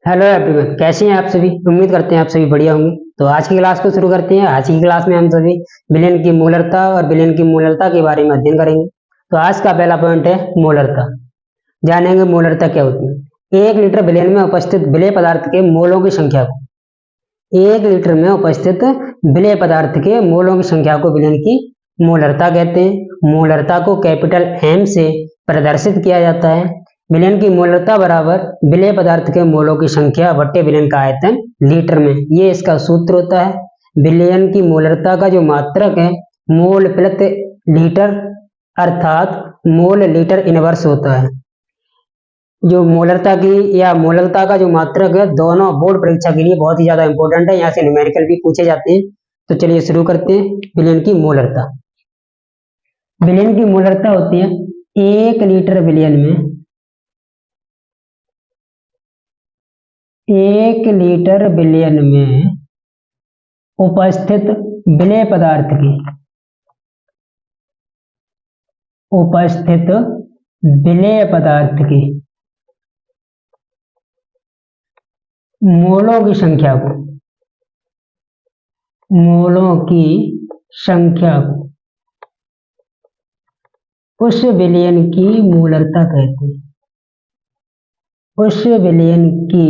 Hello everyone, कैसे हैं आप सभी। उम्मीद करते हैं आप सभी बढ़िया होंगे। तो आज की क्लास को शुरू करते हैं। आज की क्लास में हम सभी विलयन की मोलरता और विलयन की मोलरता के बारे में अध्ययन करेंगे। तो आज का पहला पॉइंट है मोलरता। जानेंगे मोलरता क्या होती है। 1 लीटर विलयन में उपस्थित विलेय पदार्थ के मोलों की संख्या को 1 लीटर में उपस्थित विलेय पदार्थ के मोलों की संख्या को विलयन की मोलरता कहते हैं। मोलरता को कैपिटल एम से प्रदर्शित किया जाता है। विलयन की मोलरता बराबर विलेय पदार्थ के मोलों की संख्या बट्टे विलयन का आयतन लीटर में, ये इसका सूत्र होता है। विलयन की मोलरता का जो मात्रक है मोल प्रति लीटर अर्थात मोल लीटर इनवर्स होता है। जो मोलरता की या मोलरता का जो मात्रक है दोनों बोर्ड परीक्षा के लिए बहुत ही ज्यादा इंपॉर्टेंट है। यहाँ से न्यूमेरिकल भी पूछे जाते हैं। तो चलिए शुरू करते हैं। विलयन की मोलरता। विलयन की मोलरता होती है 1 लीटर विलयन में 1 लीटर विलयन में उपस्थित विलेय पदार्थ की मोलों की संख्या को उस विलयन की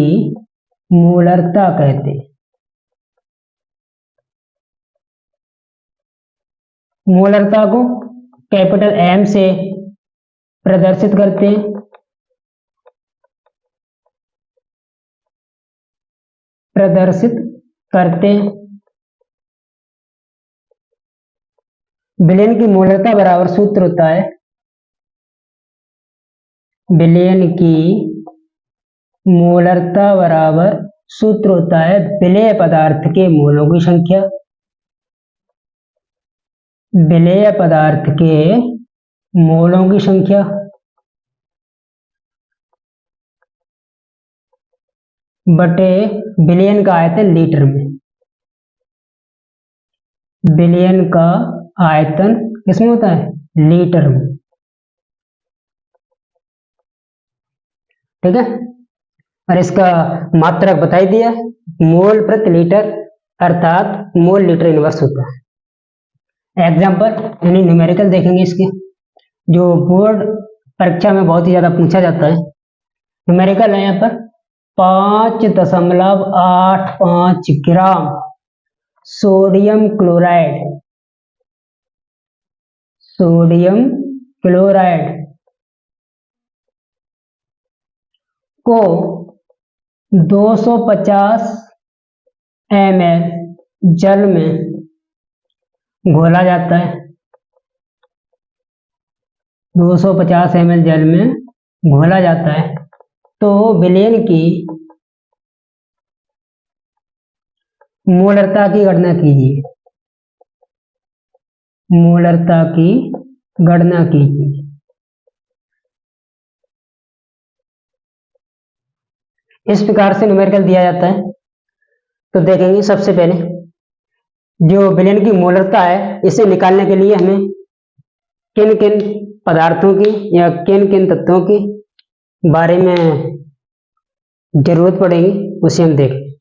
मोलरता कहते हैं। मोलरता को कैपिटल एम से प्रदर्शित करते हैं। विलयन की मोलरता बराबर सूत्र होता है विलेय पदार्थ के मोलों की संख्या बटे विलयन का आयतन लीटर में। विलयन का आयतन किसमें होता है? लीटर में। ठीक है। और इसका मात्रक बता ही दिया, मोल प्रति लीटर अर्थात मोल लीटर इनवर्स होता है। एग्जाम्पल यानी न्यूमेरिकल देखेंगे इसके, जो बोर्ड परीक्षा में बहुत ही ज्यादा पूछा जाता है। न्यूमेरिकल है यहाँ पर 5.85 ग्राम सोडियम क्लोराइड को 250 ml जल में घोला जाता है। 250 ml जल में घोला जाता है। तो विलयन की मोलरता की गणना कीजिए। इस प्रकार से न्यूमेरिकल दिया जाता है। तो देखेंगे सबसे पहले जो विलयन की मोलरता है इसे निकालने के लिए हमें किन किन पदार्थों की या किन किन तत्वों की बारे में जरूरत पड़ेगी उसे हम देखें।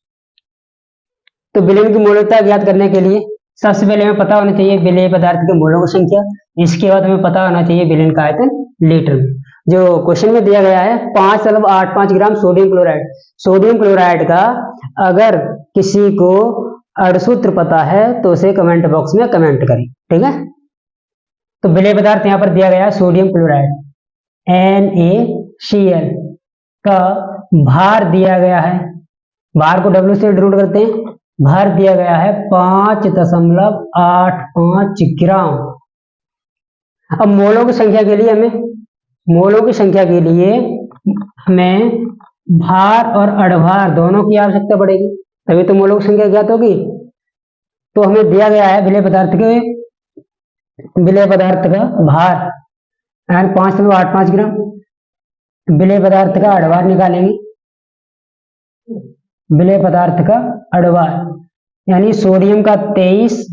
तो विलयन की मोलरता ज्ञात करने के लिए सबसे पहले हमें पता होना चाहिए विलेय पदार्थ के मोलों की संख्या। इसके बाद हमें पता होना चाहिए विलयन का आयतन लीटर में। जो क्वेश्चन में दिया गया है 5.85 ग्राम सोडियम क्लोराइड का अगर किसी को अणुसूत्र पता है तो उसे कमेंट बॉक्स में कमेंट करें। ठीक है। तो विलेय पदार्थ यहाँ पर दिया गया है सोडियम क्लोराइड NaCl का भार दिया गया है। भार को W से डिनोट करते हैं। भार दिया गया है 5.85 ग्राम। अब मोलों की संख्या के लिए हमें भार और अणुभार दोनों की आवश्यकता पड़ेगी, तभी तो मोलों की संख्या ज्ञात होगी। तो हमें दिया गया है विलेय पदार्थ का भार 5.85 ग्राम। विलेय पदार्थ का अणुभार निकालेंगे। विलेय पदार्थ का अणुभार यानी सोडियम का 23,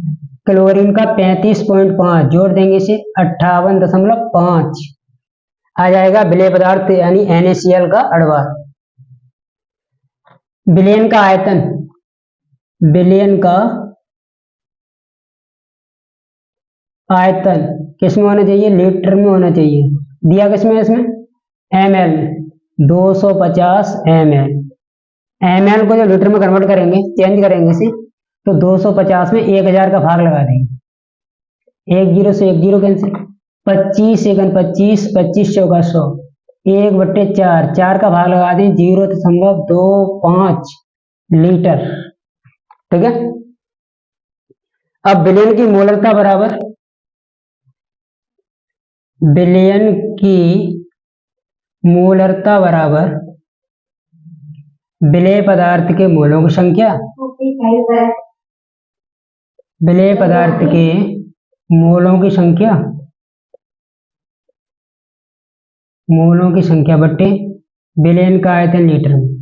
क्लोरीन का 35.5 जोड़ देंगे इसे 58.5 आ जाएगा विलेय पदार्थ यानी NaCl का अणुभार। विलयन का आयतन, विलयन का आयतन किस में होना चाहिए? लीटर में होना चाहिए। दिया किस में? इसमें एम एल, 250 ml। ml को जो लीटर में कन्वर्ट करेंगे, चेंज करेंगे इसे, तो 250 में 1000 का भाग लगा देंगे। एक जीरो से एक जीरो कैंसिल, 25 सेकंड 25, 25 चौका 100, 1/4, 4 का भाग लगा दें, 0.25 लीटर। ठीक है। अब विलयन की मोलरता बराबर, विलयन की मोलरता बराबर विलेय पदार्थ के मोलों की संख्या, विलेय पदार्थ के मोलों की संख्या, मोलों की संख्या बट्टे विलयन का आयतन लीटर में,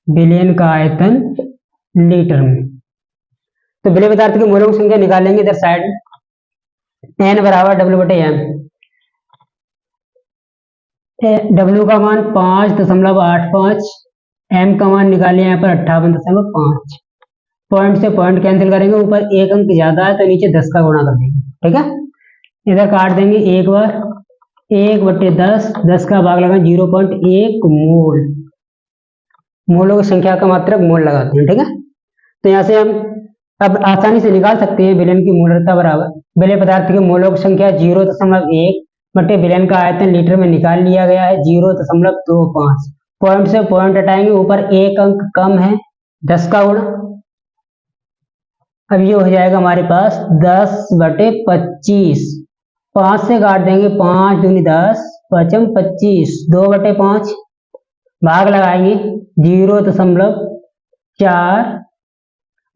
विलयन का आयतन लीटर में। तो विलेय पदार्थ के मोलों की संख्या निकालेंगे इधर साइड में, n बराबर W/m। W का मान 5.85, m का मान निकाले यहाँ पर 58.5। पॉइंट से पॉइंट कैंसिल करेंगे, ऊपर एक अंक ज्यादा है तो नीचे 10 का गुणा कर देंगे। ठीक है। इधर काट देंगे एक बार, 1/10, 10 का भाग लगा 0.1 मोल। मोलों की संख्या का मात्रक मोल लगाते हैं। ठीक है। तो यहाँ से हम अब आसानी से निकाल सकते हैं विलयन की मोलरता बराबर विलेय पदार्थ के मोलों की संख्या 0.1 बटे विलयन का आयतन लीटर में निकाल लिया गया है 0.25। पॉइंट से पॉइंट हटाएंगे, ऊपर एक अंक कम है, 10 का गुणा। अब ये हो जाएगा हमारे पास 10/25। 5 से काट देंगे, 5 दूनी 10, 5 25, 2/5 भाग लगाएंगे 0.4।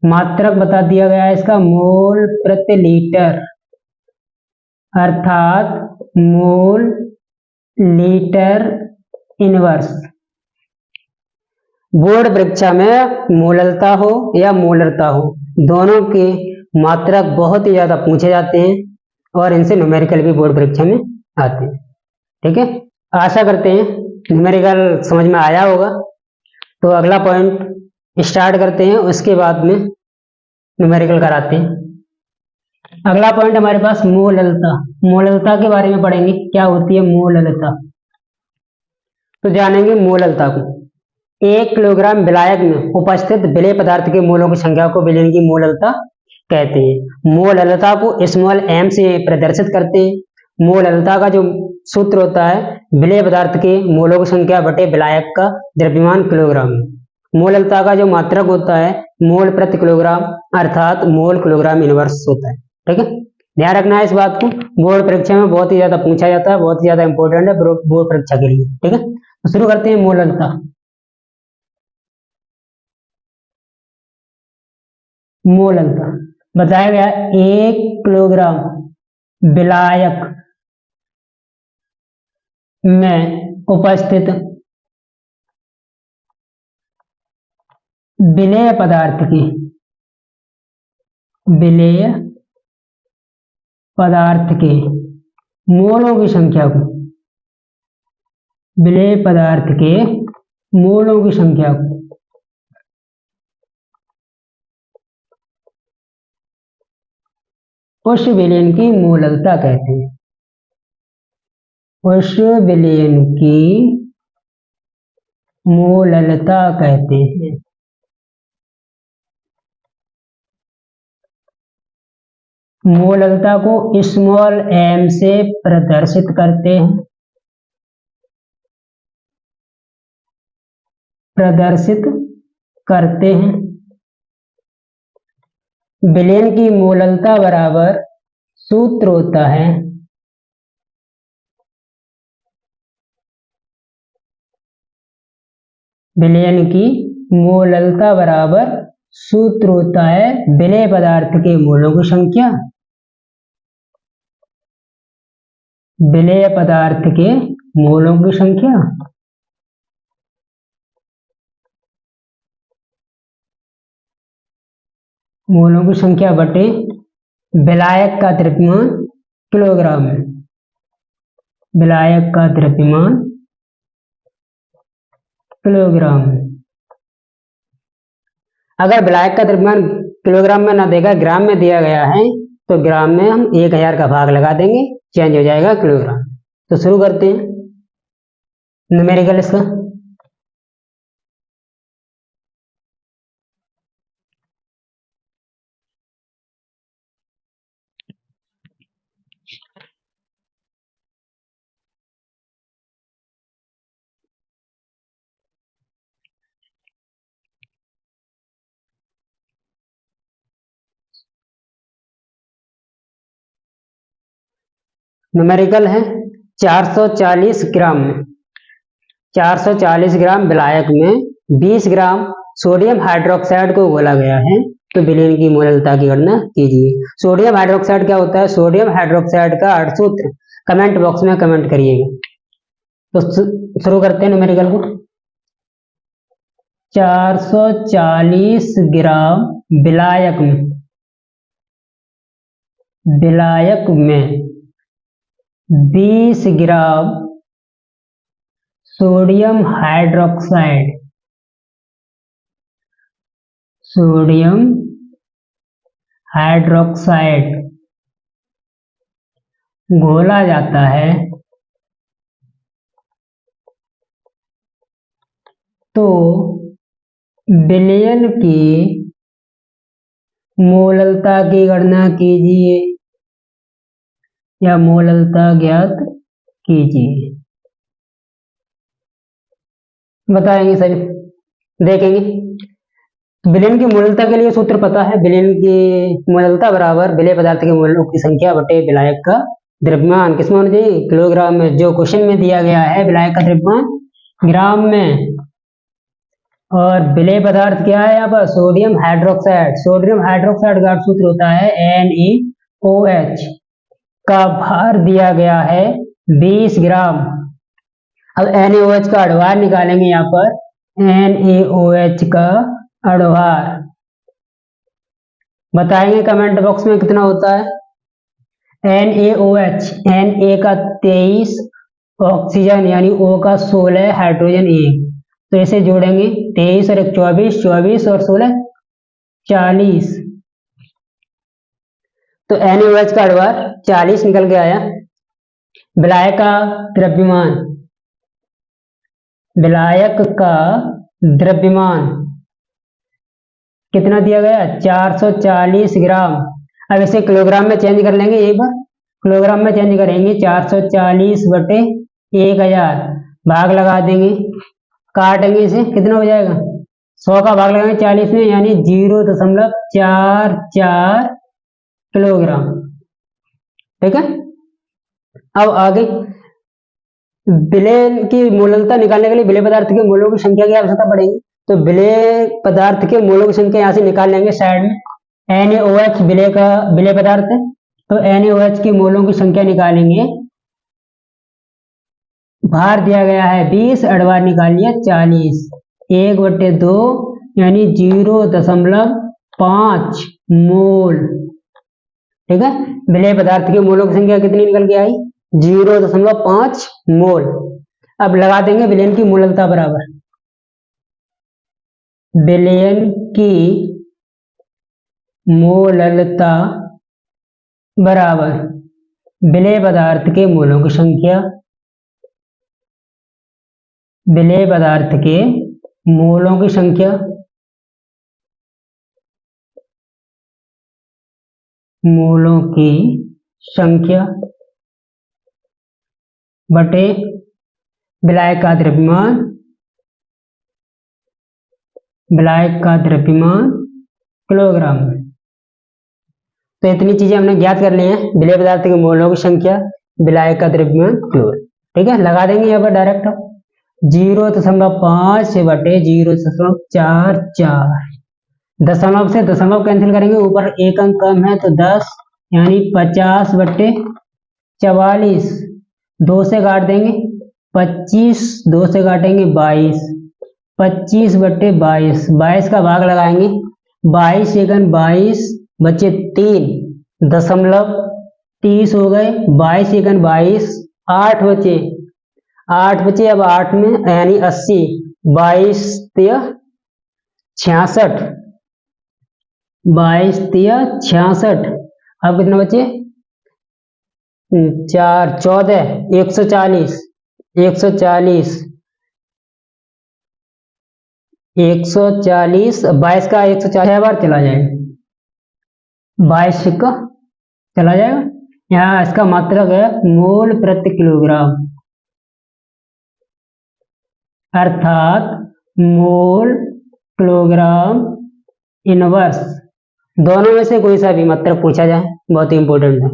मात्रक बता दिया गया है इसका मोल प्रति लीटर, अर्थात मोल लीटर इनवर्स। बोर्ड परीक्षा में मोललता हो या मोलरता हो, दोनों के मात्रक बहुत ही ज्यादा पूछे जाते हैं और इनसे न्यूमेरिकल भी बोर्ड परीक्षा में आते हैं। ठीक है। आशा करते हैं न्यूमेरिकल समझ में आया होगा। तो अगला पॉइंट स्टार्ट करते हैं, उसके बाद में न्यूमेरिकल कराते हैं। अगला पॉइंट हमारे पास मोललता। मोललता के बारे में पढ़ेंगे, क्या होती है मोललता। तो जानेंगे मोललता को। 1 किलोग्राम विलायक में उपस्थित विलेय पदार्थ के मोलों की संख्या को विलयन की मोललता कहते हैं। मोललता को स्मॉल m से प्रदर्शित करते हैं। मोललता का जो सूत्र होता है विलेय पदार्थ के मोलों की संख्या बटे विलायक का द्रव्यमान किलोग्राम में। मोललता का जो मात्रक होता है मोल प्रति किलोग्राम, अर्थात मोल किलोग्राम इनवर्स होता है। ठीक है। ध्यान रखना है इस बात को, बोर्ड परीक्षा में बहुत ही ज्यादा पूछा जाता है, बहुत ही ज्यादा इंपॉर्टेंट है बोर्ड परीक्षा के लिए। ठीक है। तो शुरू करते हैं मोललता। मोललता बताया गया 1 किलोग्राम विलायक में उपस्थित विलेय पदार्थ की, विलेय पदार्थ के मोलों की संख्या को, विलेय पदार्थ के मोलों की संख्या को उस विलयन की मोललता कहते हैं। उस विलयन की मोललता कहते हैं। मोललता को स्मॉल m से प्रदर्शित करते हैं, प्रदर्शित करते हैं। विलयन की मोललता बराबर सूत्र होता है विलयन की मोललता बराबर सूत्र होता है विलेय पदार्थ के मोलों की संख्या, विलेय पदार्थ के मोलों की संख्या मोलों की संख्या बटे विलायक का द्रव्यमान किलोग्राम में, विलायक का द्रव्यमान किलोग्राम। अगर विलायक का द्रव्यमान किलोग्राम में ना देगा, ग्राम में दिया गया है, तो ग्राम में हम 1000 का भाग लगा देंगे, चेंज हो जाएगा किलोग्राम। तो शुरू करते हैं न्यूमेरिकल इसका। न्यूमेरिकल है 440 ग्राम में, 440 ग्राम विलायक में 20 ग्राम सोडियम हाइड्रोक्साइड को घोला गया है, तो विलयन की मोललता की गणना कीजिए। सोडियम हाइड्रोक्साइड क्या होता है? सोडियम हाइड्रोक्साइड का अर्थसूत्र कमेंट बॉक्स में कमेंट करिएगा। तो शुरू करते हैं न्यूमेरिकल को। 440 ग्राम विलायक में 20 ग्राम सोडियम हाइड्रोक्साइड घोला जाता है, तो विलयन की मोललता की गणना कीजिए या मोललता ज्ञात कीजिए। बताएंगे सभी, देखेंगे। विलयन की मोललता के लिए सूत्र पता है। विलयन की मोललता बराबर विलेय पदार्थ के मोलों की संख्या बटे विलायक का द्रव्यमान। किसमें होना चाहिए? किलोग्राम में। जो क्वेश्चन में दिया गया है विलायक का द्रव्यमान ग्राम में, और विलेय पदार्थ क्या है यहाँ पर? Sodium hydroxide. सोडियम हाइड्रोक्साइड का सूत्र होता है NaOH का भार दिया गया है 20 ग्राम। अब NaOH का अड़भार निकालेंगे यहाँ पर। NaOH का अड़भार बताएंगे कमेंट बॉक्स में कितना होता है। NaOH, Na का 23 ऑक्सीजन यानी O का 16 हाइड्रोजन 1, तो ऐसे जोड़ेंगे 23 और 1 24, 24 और 16 40। तो NaOH का अड़भार 40 निकल के आया। विलायक का द्रव्यमान कितना दिया गया? 440 ग्राम। अब इसे किलोग्राम में चेंज कर लेंगे, एक बार किलोग्राम में चेंज करेंगे। 440 बटे 1000 भाग लगा देंगे, काटेंगे इसे, कितना हो जाएगा? 100 का भाग लगाएंगे 40 में, यानी 0.44 किलोग्राम। ठीक है। अब आगे विलय की मोललता निकालने के लिए विलेय पदार्थ के मोलों की संख्या की आवश्यकता पड़ेगी। तो विलेय पदार्थ के मोलों की संख्या यहाँ से निकाल लेंगे साइड में। NaOH विलेय पदार्थ है, तो NaOH की मोलों की संख्या निकालेंगे। भार दिया गया है 20, अड़भार निकाल लिया 40, 1/2 यानी 0.5 मोल। ठीक है। विलेय पदार्थ के मोलों की संख्या कितनी निकल के आई? 0.5 मोल। अब लगा देंगे विलयन की मोललता बराबर विलयन की मोललता बराबर विलेय पदार्थ के मोलों की संख्या, विलेय पदार्थ के मोलों की संख्या बटे विलायक का द्रव्यमान किलोग्राम में। तो इतनी चीजें हमने ज्ञात कर ली हैं। विलेय पदार्थ के मोलों की संख्या, विलायक का द्रव्यमान किलोग्राम। ठीक है। लगा देंगे यहाँ पर डायरेक्ट 0.5 बटे 0.44। दशमलव से दशमलव कैंसिल करेंगे, ऊपर एक अंक कम है तो 10, यानी 50 बटे 44। 2 से काट देंगे 25, 2 से काटेंगे 22, 25 बटे 22। 22 का भाग लगाएंगे, 22 एकन 22 बचे 3 दशमलव 30 हो गए। 22 एकन 22, 8 बचे। अब 8 में यानी 80, 22 तिया 66, 22 तिया 66। अब कितना बचे? 4 14 140, 140, 140। 22 का 140 बार चला जाएगा, 22 का चला जाएगा। यहाँ इसका मात्रक है मोल प्रति किलोग्राम, अर्थात मोल किलोग्राम इनवर्स। दोनों में से कोई सा भी मात्रक पूछा जाए बहुत ही इंपॉर्टेंट है।